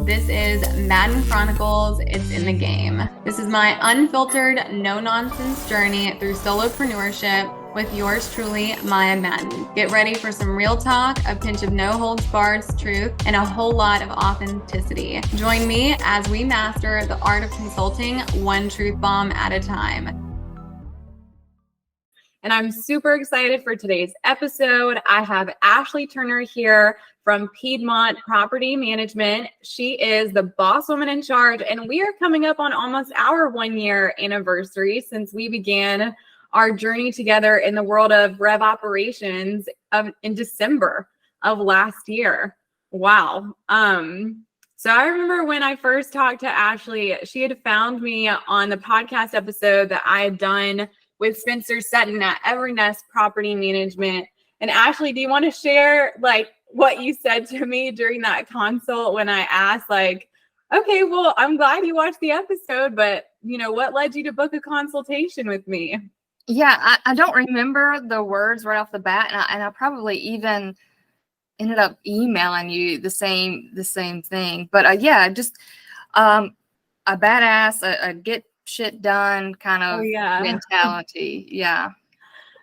This is Madden Chronicles, It's in the Game. This is my unfiltered, no-nonsense journey through solopreneurship with yours truly, Maya Madden. Get ready for some real talk, a pinch of no-holds-barred truth, and a whole lot of authenticity. Join me as we master the art of consulting one truth bomb at a time. And I'm super excited for today's episode. I have Ashley Turner here from Piedmont Property Management. She is the boss woman in charge, and we are coming up on almost our 1-year anniversary since we began our journey together in the world of Rev operations in December of last year. Wow. So I remember when I first talked to Ashley, she had found me on the podcast episode that I had done with Spencer Sutton at Evernest Property Management. And Ashley, do you want to share what you said to me during that consult when I asked okay, well, I'm glad you watched the episode, but what led you to book a consultation with me? Yeah, I don't remember the words right off the bat, and I probably even ended up emailing you the same thing. But just a badass, a get shit done kind of mentality.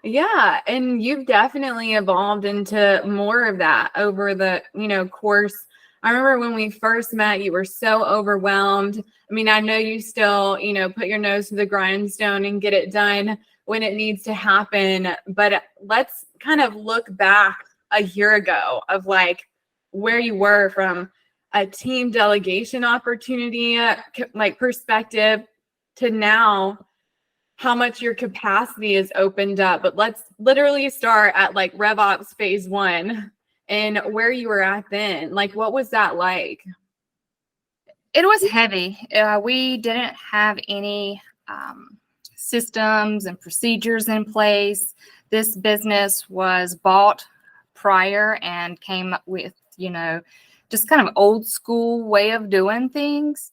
Yeah, and you've definitely evolved into more of that over the course. I remember when we first met, you were so overwhelmed. I mean, I know you still put your nose to the grindstone and get it done when it needs to happen, but let's kind of look back a year ago of where you were from a team delegation opportunity perspective to now, how much your capacity is opened up. But let's literally start at RevOps Phase 1 and where you were at then. What was that like? It was heavy. We didn't have any systems and procedures in place. This business was bought prior and came with, just kind of old school way of doing things.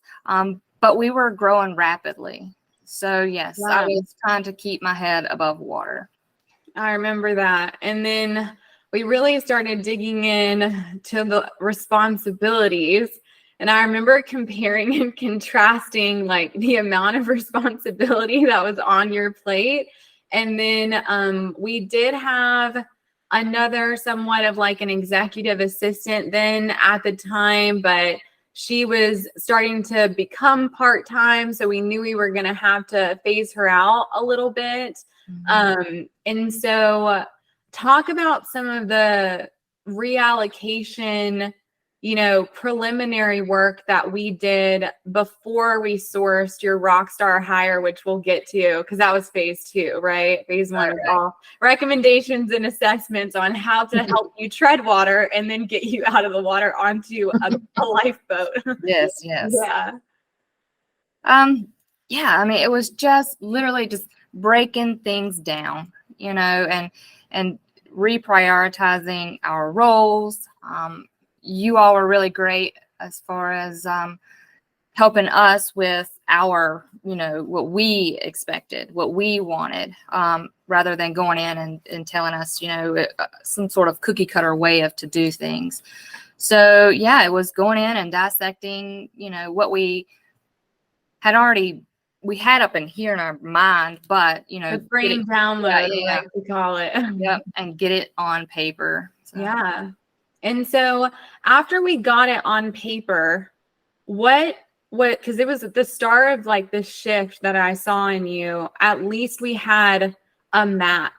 But we were growing rapidly. So yes, wow. I was trying to keep my head above water. I remember that. And then we really started digging in to the responsibilities. And I remember comparing and contrasting the amount of responsibility that was on your plate. And then we did have another somewhat of an executive assistant then at the time, but she was starting to become part-time, so we knew we were going to have to phase her out a little bit. Mm-hmm. And so talk about some of the reallocation, preliminary work that we did before we sourced your rockstar hire, which we'll get to, because that was Phase 2, right? Phase 1 was all recommendations and assessments on how to help you tread water and then get you out of the water onto a lifeboat. Yes. Yeah. I mean, it was just literally just breaking things down, and reprioritizing our roles. You all were really great as far as helping us with our, what we expected, what we wanted, rather than going in and telling us, some sort of cookie cutter way to do things. So, it was going in and dissecting, what we had up in here in our mind, but, the brain download, like we call it. Yep, and get it on paper. So. Yeah. And so after we got it on paper, what, because it was at the start of this shift that I saw in you, at least we had a map,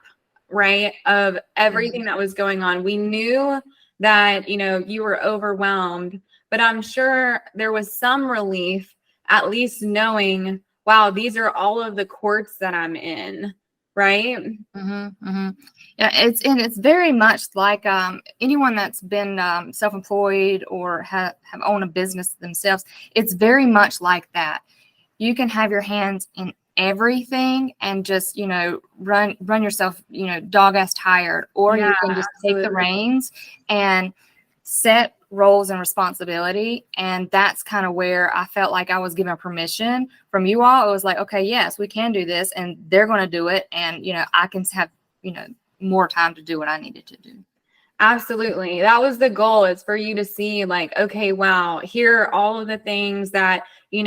right, of everything that was going on. We knew that, you were overwhelmed, but I'm sure there was some relief, at least knowing, wow, these are all of the courts that I'm in. Right. Mm-hmm, mm-hmm. Yeah, it's very much like anyone that's been self-employed or have owned a business themselves. It's very much like that. You can have your hands in everything and just run yourself dog ass tired, or you can just take the reins and set roles and responsibility. And that's kind of where I felt like I was given permission from you all. It was like, okay, yes, we can do this, and they're going to do it. And, I can have, more time to do what I needed to do. Absolutely. That was the goal, is for you to see like, okay, wow, here are all of the things that, you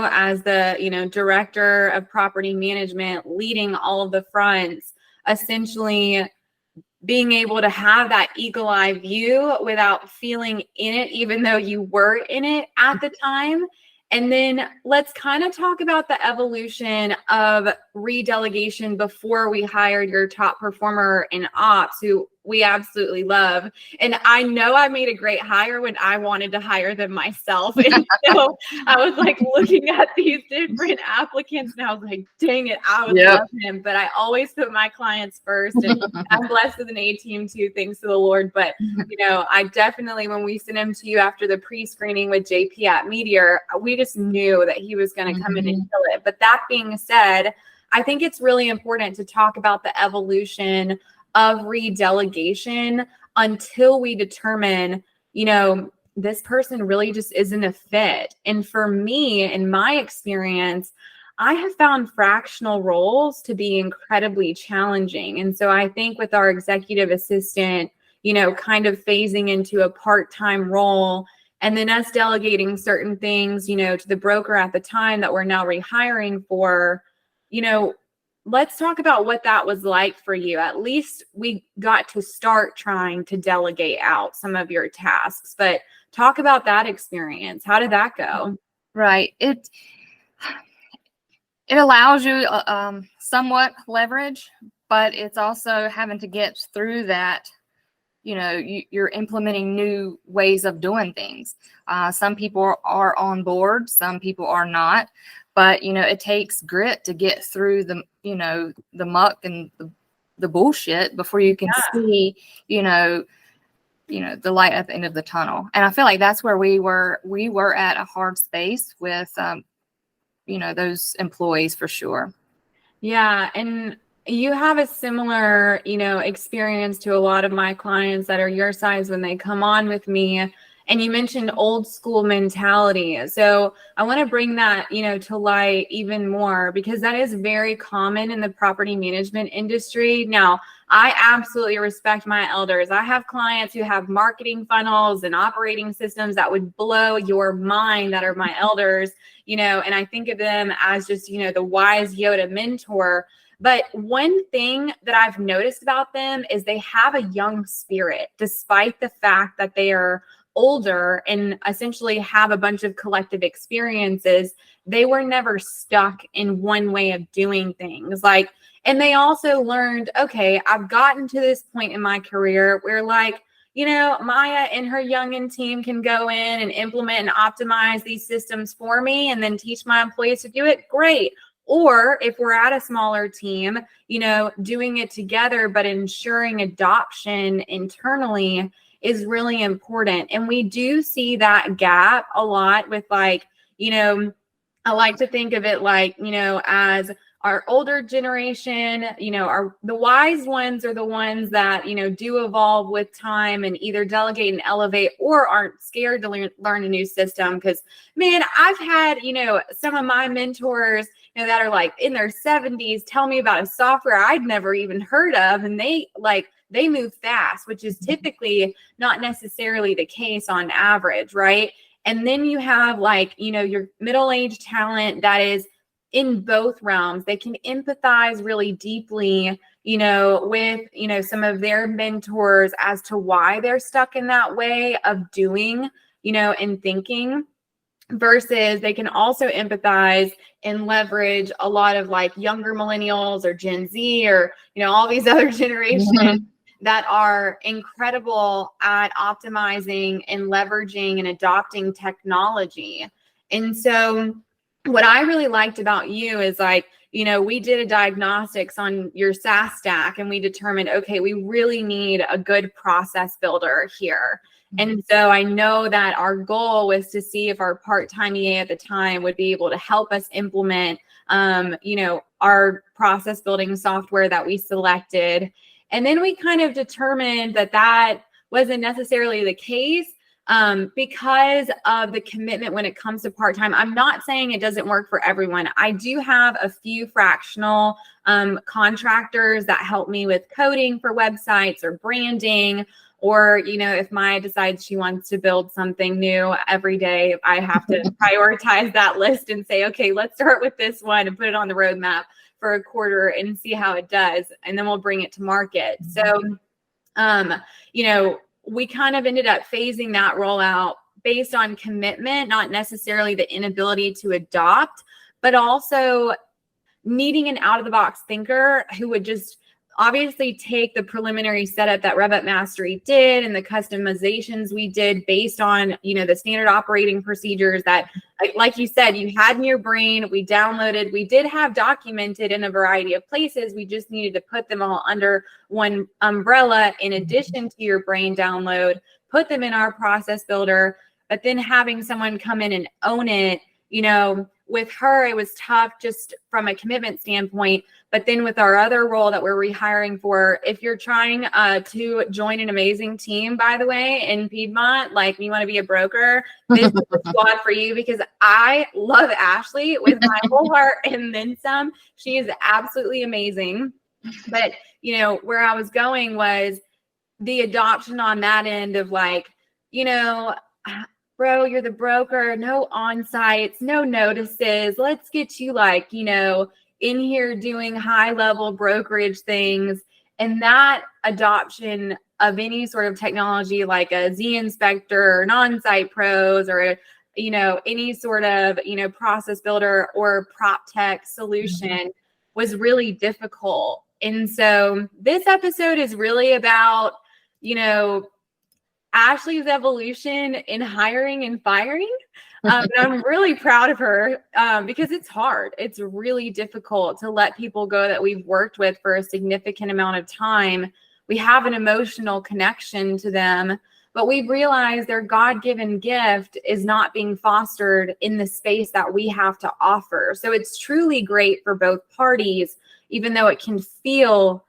as the, director of property management leading all of the fronts, essentially being able to have that eagle eye view without feeling in it, even though you were in it at the time. And then let's kind of talk about the evolution of redelegation before we hired your top performer in ops, who we absolutely love. And I know I made a great hire when I wanted to hire them myself. And so I was like looking at these different applicants and I was like, dang it, I would love him. But I always put my clients first. And I'm blessed with an A team too, thanks to the Lord. But, I definitely, when we sent him to you after the pre-screening with JP at Meteor, we just knew that he was going to come in and kill it. But that being said, I think it's really important to talk about the evolution of redelegation until we determine, this person really just isn't a fit. And for me, in my experience, I have found fractional roles to be incredibly challenging. And so I think with our executive assistant, kind of phasing into a part-time role, and then us delegating certain things, to the broker at the time that we're now rehiring for, let's talk about what that was like for you. At least we got to start trying to delegate out some of your tasks, but talk about that experience. How did that go? Right. It allows you somewhat leverage, but it's also having to get through that. You're implementing new ways of doing things. Some people are on board, some people are not, but it takes grit to get through the muck and the bullshit before you can see the light at the end of the tunnel. And I feel like that's where we were at a hard space with those employees for sure. Yeah. And you have a similar, experience to a lot of my clients that are your size when they come on with me. And you mentioned old school mentality. So I want to bring that, to light even more, because that is very common in the property management industry. Now, I absolutely respect my elders. I have clients who have marketing funnels and operating systems that would blow your mind, that are my elders, and I think of them as just, the wise Yoda mentor. But one thing that I've noticed about them is they have a young spirit, despite the fact that they are older and essentially have a bunch of collective experiences. They were never stuck in one way of doing things. And they also learned, okay, I've gotten to this point in my career where Maya and her youngin' team can go in and implement and optimize these systems for me and then teach my employees to do it. Great. Or if we're at a smaller team, doing it together, but ensuring adoption internally is really important. And we do see that gap a lot with I like to think of it as our older generation, the wise ones are the ones that, do evolve with time and either delegate and elevate, or aren't scared to learn a new system. Because, man, I've had, some of my mentors, that are in their 70s tell me about a software I'd never even heard of. And they move fast, which is typically not necessarily the case on average, right? And then you have your middle-aged talent that is in both realms. They can empathize really deeply, with, some of their mentors as to why they're stuck in that way of doing, and thinking, versus they can also empathize and leverage a lot of younger millennials or Gen Z or, all these other generations that are incredible at optimizing and leveraging and adopting technology. And so what I really liked about you is we did a diagnostics on your SaaS stack and we determined, okay, we really need a good process builder here. And so I know that our goal was to see if our part-time EA at the time would be able to help us implement, our process building software that we selected. And then we kind of determined that wasn't necessarily the case because of the commitment when it comes to part-time. I'm not saying it doesn't work for everyone. I do have a few fractional contractors that help me with coding for websites or branding. Or, if Maya decides she wants to build something new every day, I have to prioritize that list and say, okay, let's start with this one and put it on the roadmap for a quarter and see how it does. And then we'll bring it to market. So, we kind of ended up phasing that rollout based on commitment, not necessarily the inability to adopt, but also needing an out-of-the-box thinker who would just obviously take the preliminary setup that RevUp Mastery did and the customizations we did based on, the standard operating procedures that, like you said, you had in your brain, we downloaded, we did have documented in a variety of places. We just needed to put them all under one umbrella in addition to your brain download, put them in our process builder, but then having someone come in and own it, with her, it was tough just from a commitment standpoint. But then with our other role that we're rehiring for, if you're trying to join an amazing team, by the way, in Piedmont, like you want to be a broker, this is the squad for you, because I love Ashley with my whole heart and then some. She is absolutely amazing. But, where I was going was the adoption on that end of like, bro, you're the broker, no on-sites, no notices. Let's get you like, in here doing high level brokerage things. And that adoption of any sort of technology like a Z Inspector or an on-site pros or, any sort of, process builder or prop tech solution was really difficult. And so this episode is really about, Ashley's evolution in hiring and firing. And I'm really proud of her because it's hard. It's really difficult to let people go that we've worked with for a significant amount of time. We have an emotional connection to them, but we've realized their God-given gift is not being fostered in the space that we have to offer. So it's truly great for both parties, even though it can feel,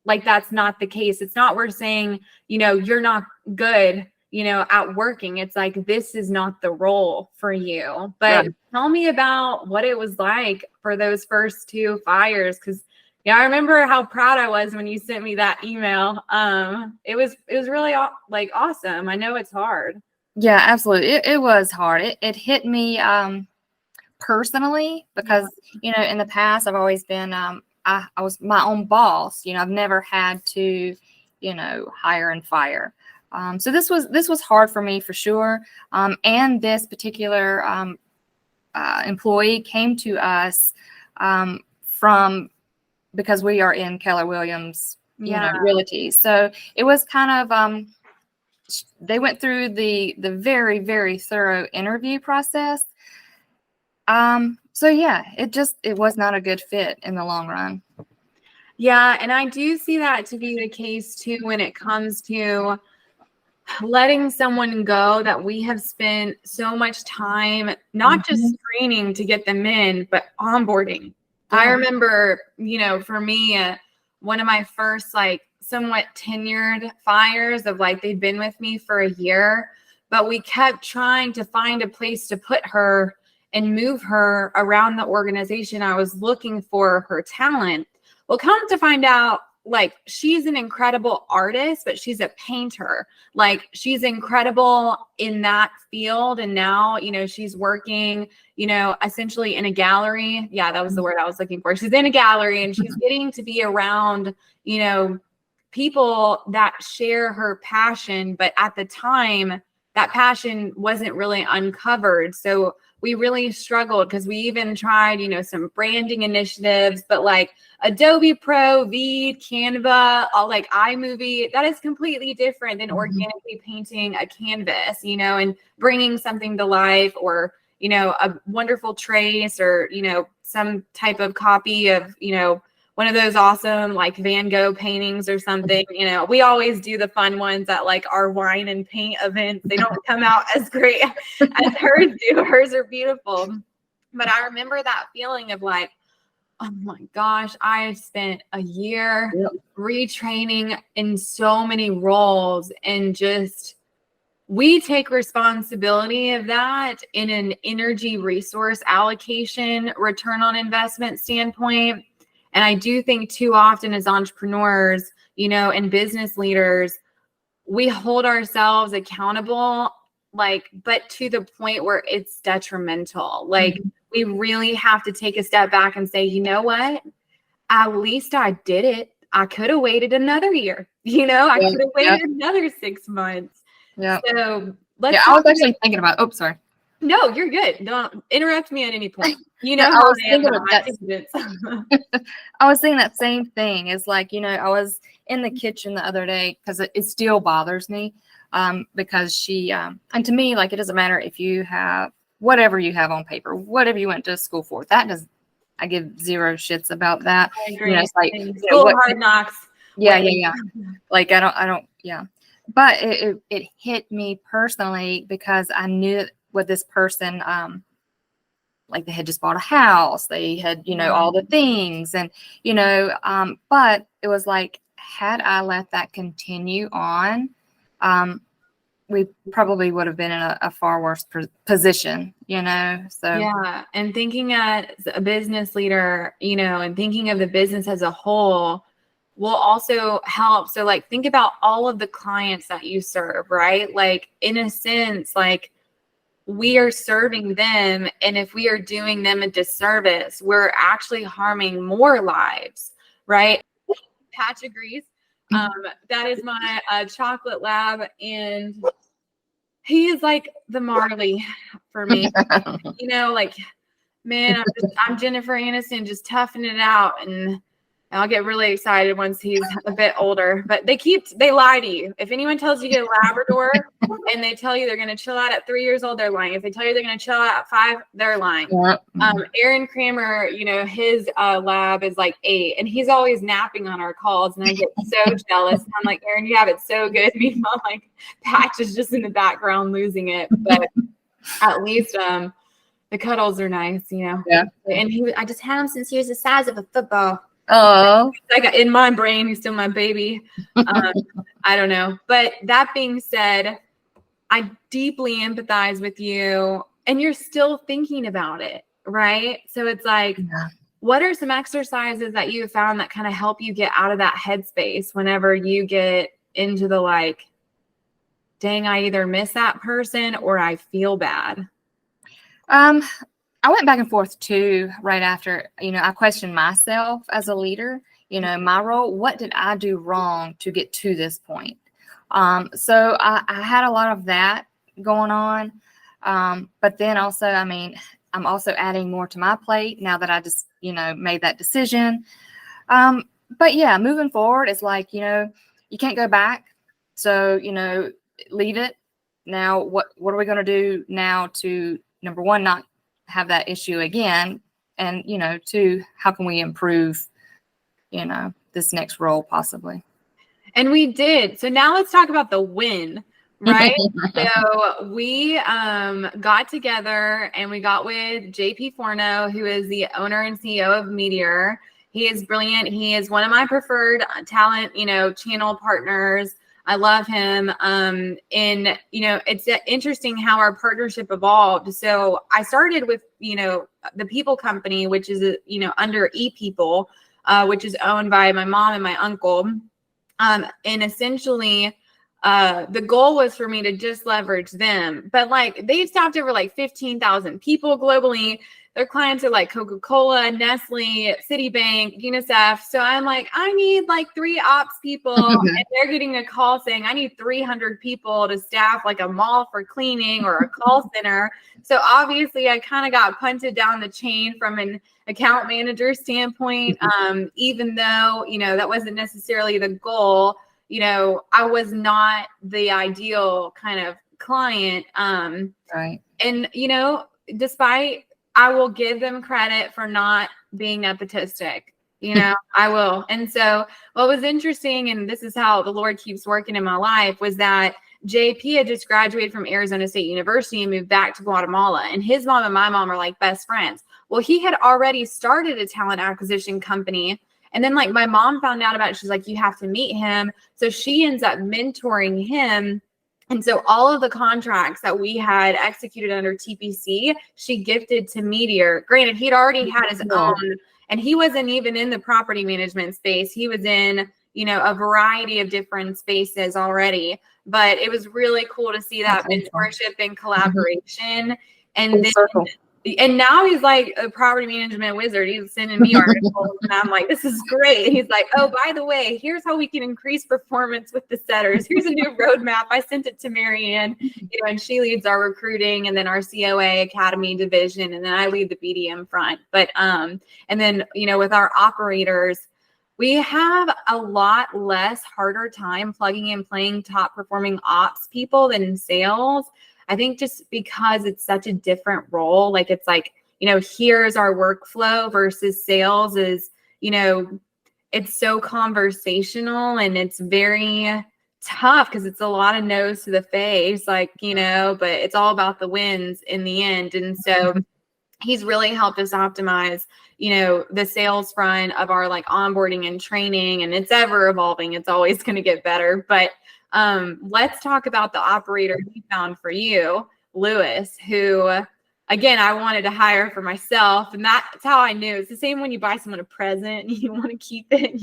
like that's not the case. It's not we're saying, you're not good, at working. It's like, this is not the role for you. But Tell me about what it was like for those first 2 fires. Cause I remember how proud I was when you sent me that email. It was really like awesome. I know it's hard. Yeah, absolutely. It was hard. It hit me personally because, in the past I've always been, I was my own boss. I've never had to, hire and fire. So this was hard for me for sure. And this particular employee came to us because we are in Keller Williams, Realty. So it was kind of they went through the very, very thorough interview process. So yeah, it was not a good fit in the long run. Yeah. And I do see that to be the case too, when it comes to letting someone go that we have spent so much time, not just screening to get them in, but onboarding. I remember, for me, one of my first somewhat tenured fires of they'd been with me for a year, but we kept trying to find a place to put her and move her around the organization. I was looking for her talent. Well, come to find out, she's an incredible artist, but she's a painter. She's incredible in that field. And now, she's working, essentially in a gallery. Yeah, that was the word I was looking for. She's in a gallery and she's getting to be around, people that share her passion. But at the time, that passion wasn't really uncovered. So we really struggled because we even tried, some branding initiatives, but Adobe Pro, Veed, Canva, all iMovie, that is completely different than organically painting a canvas, and bringing something to life, or, a wonderful trace, or, some type of copy of, one of those awesome Van Gogh paintings or something. We always do the fun ones at our wine and paint events. They don't come out as great as hers do. Hers are beautiful. But I remember that feeling of oh my gosh, I spent a year retraining in so many roles, and just we take responsibility of that in an energy resource allocation, return on investment standpoint. And I do think too often as entrepreneurs, and business leaders, we hold ourselves accountable, like, but to the point where it's detrimental. Like, we really have to take a step back and say, you know what? At least I did it. I could have waited another year. I could have waited another 6 months. Yeah. So let's. Yeah, I was actually thinking about. Oh, sorry. No, you're good. Don't interrupt me at any point. I was thinking I was thinking that same thing. It's like, I was in the kitchen the other day because it still bothers me. Because she and to me, like, it doesn't matter if you have whatever you have on paper, whatever you went to school for. I give zero shits about that. I agree. It's like hard knocks. Yeah. Like I don't. Yeah. But it hit me personally because I knew with this person, like they had just bought a house, they had, all the things, and but it was like, had I let that continue on, we probably would have been in a far worse position, so. Yeah. And thinking as a business leader, and thinking of the business as a whole will also help. So like, think about all of the clients that you serve, right? Like, in a sense, like, we are serving them. And if we are doing them a disservice, we're actually harming more lives, right? Patch agrees. That is my chocolate lab. And he is like the Marley for me. Like, man, I'm Jennifer Aniston, just toughing it out. And I'll get really excited once he's a bit older. But they lie to you. If anyone tells you to get a Labrador and they tell you they're going to chill out at 3 years old, they're lying. If they tell you they're going to chill out at 5, they're lying. Aaron Kramer, his lab is like 8, and he's always napping on our calls. And I get so jealous. I'm like, Aaron, you have it so good. Meanwhile, like, Patch is just in the background losing it. But at least the cuddles are nice, Yeah. And I just had him since he was the size of a football. Oh, like, in my brain, he's still my baby. I don't know. But that being said, I deeply empathize with you, and you're still thinking about it, right? So it's like, what are some exercises that you found that kind of help you get out of that headspace whenever you get into the like, dang, I either miss that person or I feel bad? I went back and forth too, right after, I questioned myself as a leader, my role. What did I do wrong to get to this point? So I had a lot of that going on. But then also, I'm also adding more to my plate now that I just, made that decision. But yeah, moving forward, it's like, you can't go back. So, leave it. Now, what are we going to do now to, number one, not have that issue again, and 2, how can we improve this next role possibly? And we did. So now let's talk about the win, right? So we got together and we got with JP Forno, who is the owner and CEO of Meteor. He is brilliant. He is one of my preferred talent channel partners. I love him. And, it's interesting how our partnership evolved. So I started with, the People Company, which is, under ePeople, which is owned by my mom and my uncle. And essentially, the goal was for me to just leverage them. But like, they've staffed over like 15,000 people globally. Their clients are like Coca-Cola, Nestle, Citibank, UNICEF. So I'm like, I need like 3 ops people. And they're getting a call saying I need 300 people to staff like a mall for cleaning or a call center. So obviously I kind of got punted down the chain from an account manager standpoint. Even though, that wasn't necessarily the goal. I was not the ideal kind of client. Right. And, despite, I will give them credit for not being nepotistic. I will. And so what was interesting, and this is how the Lord keeps working in my life, was that JP had just graduated from Arizona State University and moved back to Guatemala. And his mom and my mom are like best friends. Well, he had already started a talent acquisition company. And then like my mom found out about it. She's like, you have to meet him. So she ends up mentoring him. And so all of the contracts that we had executed under TPC, she gifted to Meteor. Granted, he'd already had his own, and he wasn't even in the property management space. He was in, a variety of different spaces already. But it was really cool to see that That's awesome. mentorship and collaboration. And Full then, circle. and now he's like a property management wizard. He's sending me articles, and I'm like, this is great. He's like, oh, by the way, here's how we can increase performance with the setters. Here's a new roadmap. I sent it to Marianne, and she leads our recruiting and then our COA Academy division, and then I lead the BDM front. But and then with our operators, we have a lot less harder time plugging and playing top performing ops people than in sales. I think just because it's such a different role, like it's like, here's our workflow versus sales is, it's so conversational and it's very tough because it's a lot of no's to the face, like, but it's all about the wins in the end. And so he's really helped us optimize, the sales front of our like onboarding and training, and it's ever evolving. It's always going to get better. But let's talk about the operator he found for you, Lewis, who, again, I wanted to hire for myself. And that's how I knew. It's the same when you buy someone a present and you want to keep it,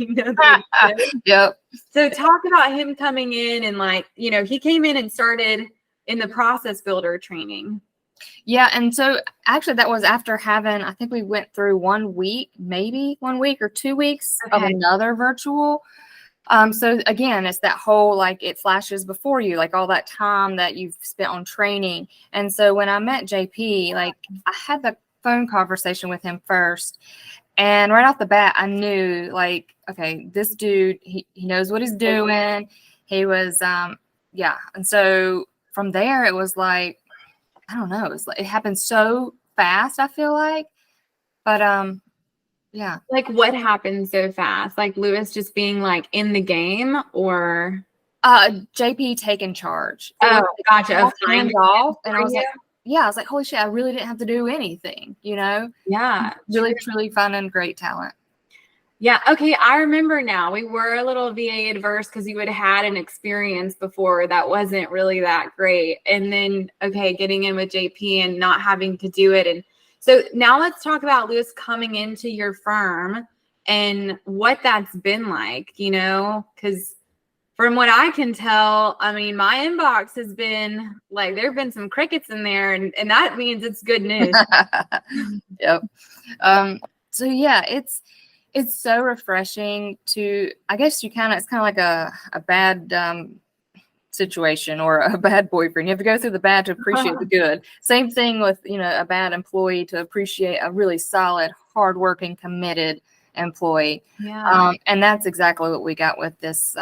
Yep. So talk about him coming in and like, he came in and started in the process builder training. Yeah. And so actually that was after having, I think we went through 1 week, maybe 1 week or 2 weeks of another virtual. So again, it's that whole, like, it flashes before you, like all that time that you've spent on training. And so when I met JP, like I had the phone conversation with him first, and right off the bat, I knew like, okay, this dude, he knows what he's doing. He was, yeah. And so from there, it was like, I don't know, it happened so fast, I feel like, but, yeah. Like what happened so fast? Like Lewis just being like in the game, or JP taking charge. Oh, gotcha. Off, and I was Yeah. like, yeah, I was like, holy shit, I really didn't have to do anything, Yeah. Really, truly finding great talent. Yeah. Okay. I remember now. We were a little VA adverse because you had an experience before that wasn't really that great. And then, okay, getting in with JP and not having to do it. And so now let's talk about Lewis coming into your firm and what that's been like, because from what I can tell, I mean, my inbox has been like, there have been some crickets in there, and that means it's good news. Yep. So yeah, it's so refreshing to, I guess it's kind of like a bad situation or a bad boyfriend. You have to go through the bad to appreciate the good. Same thing with, a bad employee to appreciate a really solid, hardworking, committed employee. Yeah. And that's exactly what we got with this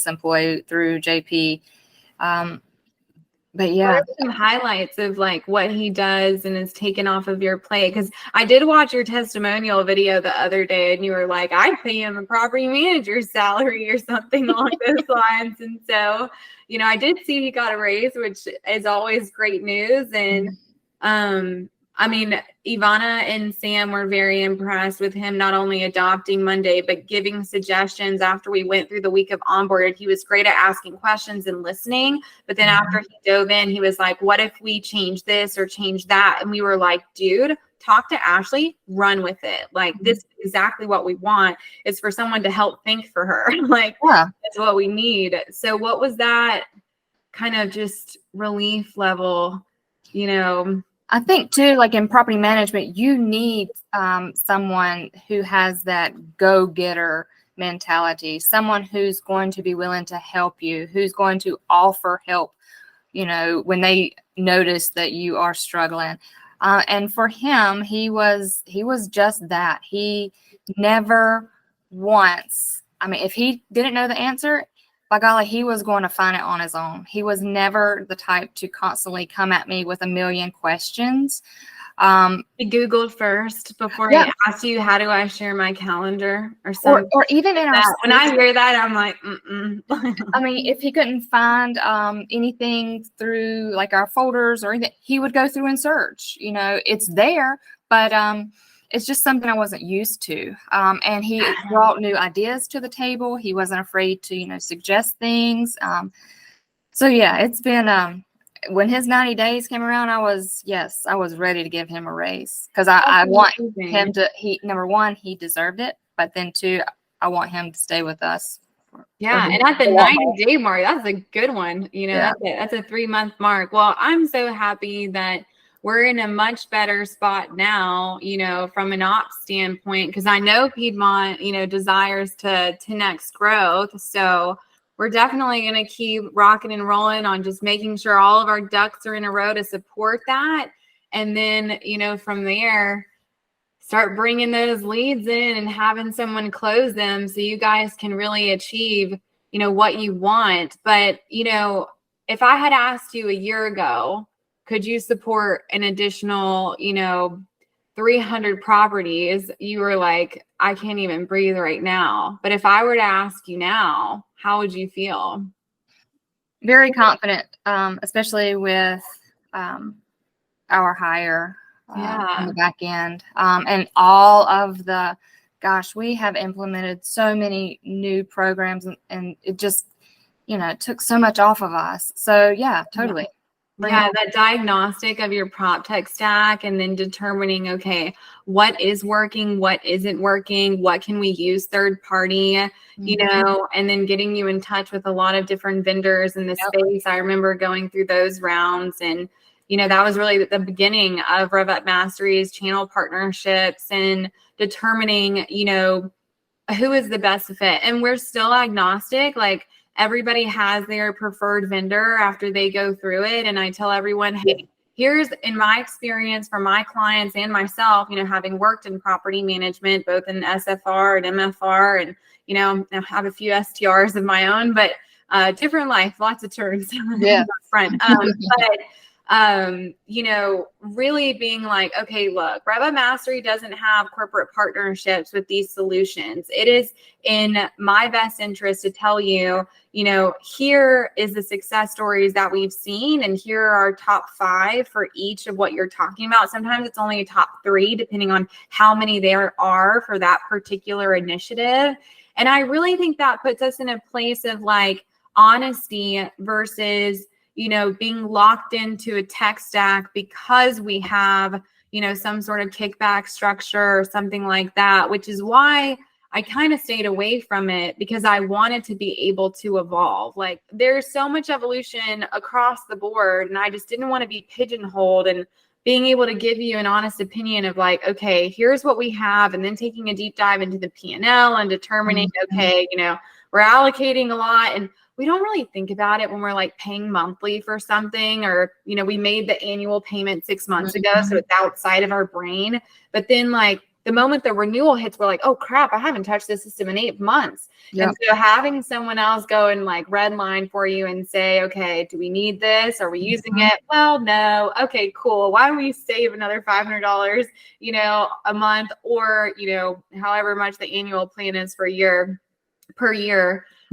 employee through JP. But yeah, what are some highlights of like what he does and is taken off of your plate? Because I did watch your testimonial video the other day, and you were like, I'd pay him a property manager's salary or something along those lines. And so, I did see he got a raise, which is always great news. And I mean, Ivana and Sam were very impressed with him not only adopting Monday, but giving suggestions after we went through the week of onboarded. He was great at asking questions and listening. But then after he dove in, he was like, what if we change this or change that? And we were like, dude, talk to Ashley, run with it. Like, this is exactly what we want, is for someone to help think for her. Like, yeah, that's what we need. So what was that kind of just relief level, I think too, like in property management, you need someone who has that go-getter mentality, someone who's going to be willing to help you, who's going to offer help, when they notice that you are struggling. And for him, he was just that. He never once, I mean, if he didn't know the answer, by golly, he was going to find it on his own. He was never the type to constantly come at me with a million questions. He Googled first before he asked you, how do I share my calendar or something? Or even in our when I hear that, I'm like, I mean, if he couldn't find anything through like our folders or anything, he would go through and search. It's there, but it's just something I wasn't used to. And he brought new ideas to the table. He wasn't afraid to, suggest things. So yeah, it's been, when his 90 days came around, I was ready to give him a raise, because I want him to, number one, he deserved it. But then two, I want him to stay with us. Yeah. And at the 90-day mark, that's a good one. Yeah. That's a 3-month mark. Well, I'm so happy that we're in a much better spot now, from an ops standpoint, because I know Piedmont, desires to 10x growth. So we're definitely going to keep rocking and rolling on just making sure all of our ducks are in a row to support that. And then, from there, start bringing those leads in and having someone close them so you guys can really achieve, what you want. But, if I had asked you a year ago, could you support an additional, 300 properties? You were like, I can't even breathe right now. But if I were to ask you now, how would you feel? Very confident, especially with our hire on the back end. And all of we have implemented so many new programs, and it just, took so much off of us. So yeah, totally. Yeah, that diagnostic of your prop tech stack, and then determining, okay, what is working, what isn't working, what can we use third party, and then getting you in touch with a lot of different vendors in the space. I remember going through those rounds, and that was really the beginning of RevUp Mastery's channel partnerships and determining, who is the best fit. And we're still agnostic. Like, everybody has their preferred vendor after they go through it. And I tell everyone, hey, here's, in my experience for my clients and myself, having worked in property management, both in SFR and MFR, and, I have a few STRs of my own, but different life, lots of terms. Yeah. Front. Really being like, okay, look, RevUp Mastery doesn't have corporate partnerships with these solutions. It is in my best interest to tell you, here is the success stories that we've seen, and here are our top 5 for each of what you're talking about. Sometimes it's only a top 3, depending on how many there are for that particular initiative. And I really think that puts us in a place of like honesty versus being locked into a tech stack because we have, some sort of kickback structure or something like that, which is why I kind of stayed away from it, because I wanted to be able to evolve. Like, there's so much evolution across the board, and I just didn't want to be pigeonholed, and being able to give you an honest opinion of like, okay, here's what we have, and then taking a deep dive into the P&L and determining, okay, we're allocating a lot, and we don't really think about it when we're like paying monthly for something, or, we made the annual payment 6 months ago, so it's outside of our brain. But then like the moment the renewal hits, we're like, oh crap, I haven't touched this system in 8 months. Yep. And so having someone else go and like red line for you and say, okay, do we need this? Are we using it? Well, no. Okay, cool. Why don't we save another $500, a month, or, however much the annual plan is per year.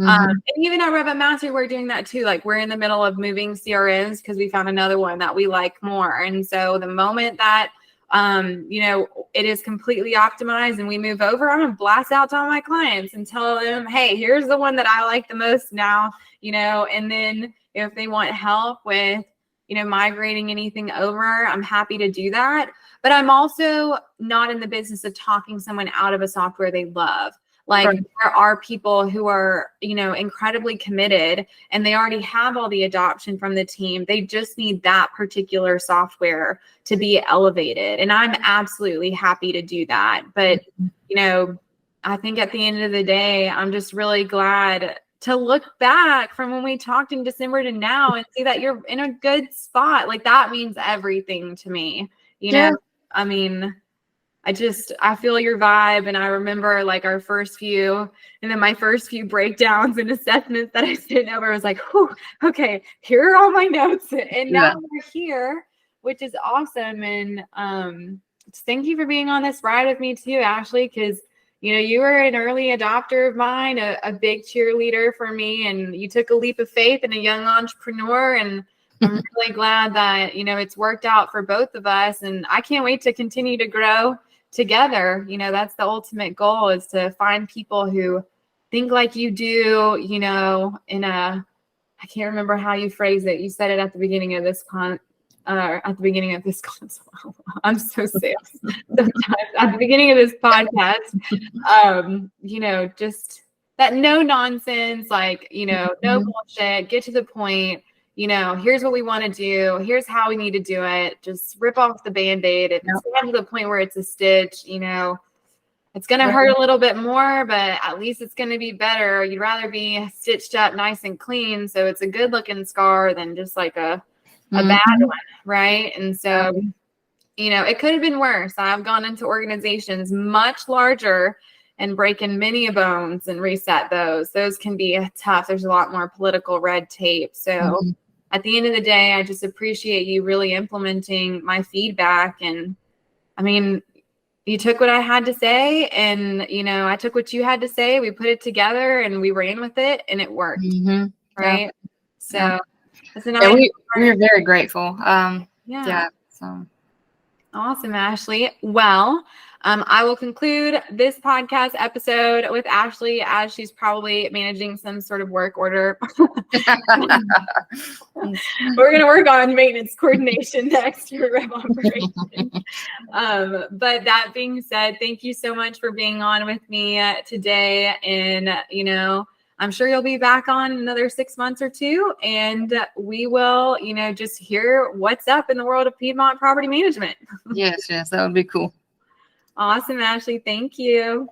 And even at RevUp Mastery, we're doing that too. Like, we're in the middle of moving CRMs because we found another one that we like more. And so the moment that, it is completely optimized and we move over, I'm going to blast out to all my clients and tell them, hey, here's the one that I like the most now, and then if they want help with, migrating anything over, I'm happy to do that. But I'm also not in the business of talking someone out of a software they love. Like, there are people who are, incredibly committed, and they already have all the adoption from the team. They just need that particular software to be elevated. And I'm absolutely happy to do that. But, I think at the end of the day, I'm just really glad to look back from when we talked in December to now and see that you're in a good spot. Like, that means everything to me. I mean, I feel your vibe. And I remember like our first few, and then my first few breakdowns and assessments that I sent over, was like, whew, okay, here are all my notes. And now we're here, which is awesome. And thank you for being on this ride with me too, Ashley, because, you were an early adopter of mine, a big cheerleader for me, and you took a leap of faith in a young entrepreneur. And I'm really glad that, it's worked out for both of us. And I can't wait to continue to grow together. That's the ultimate goal, is to find people who think like you do, I can't remember how you phrase it. You said it at the beginning of this at the beginning of this I'm so sales sometimes at the beginning of this podcast, just that no nonsense, like, no bullshit, get to the point, here's what we want to do. Here's how we need to do it. Just rip off the Band-Aid. It's gotten to the point where it's a stitch, it's going to hurt a little bit more, but at least it's going to be better. You'd rather be stitched up nice and clean, so it's a good looking scar than just like a bad one, right? And so, it could have been worse. I've gone into organizations much larger and breaking many bones and reset those. Those can be tough. There's a lot more political red tape. So at the end of the day, I just appreciate you really implementing my feedback. And I mean, you took what I had to say, and, I took what you had to say. We put it together and we ran with it, and it worked. Right. So that's we're very grateful. So awesome, Ashley. Well, I will conclude this podcast episode with Ashley, as she's probably managing some sort of work order. We're going to work on maintenance coordination next for Rev Operation. But that being said, thank you so much for being on with me today. And, I'm sure you'll be back on in another 6 months or two, and we will, just hear what's up in the world of Piedmont Property Management. Yes, that would be cool. Awesome, Ashley. Thank you.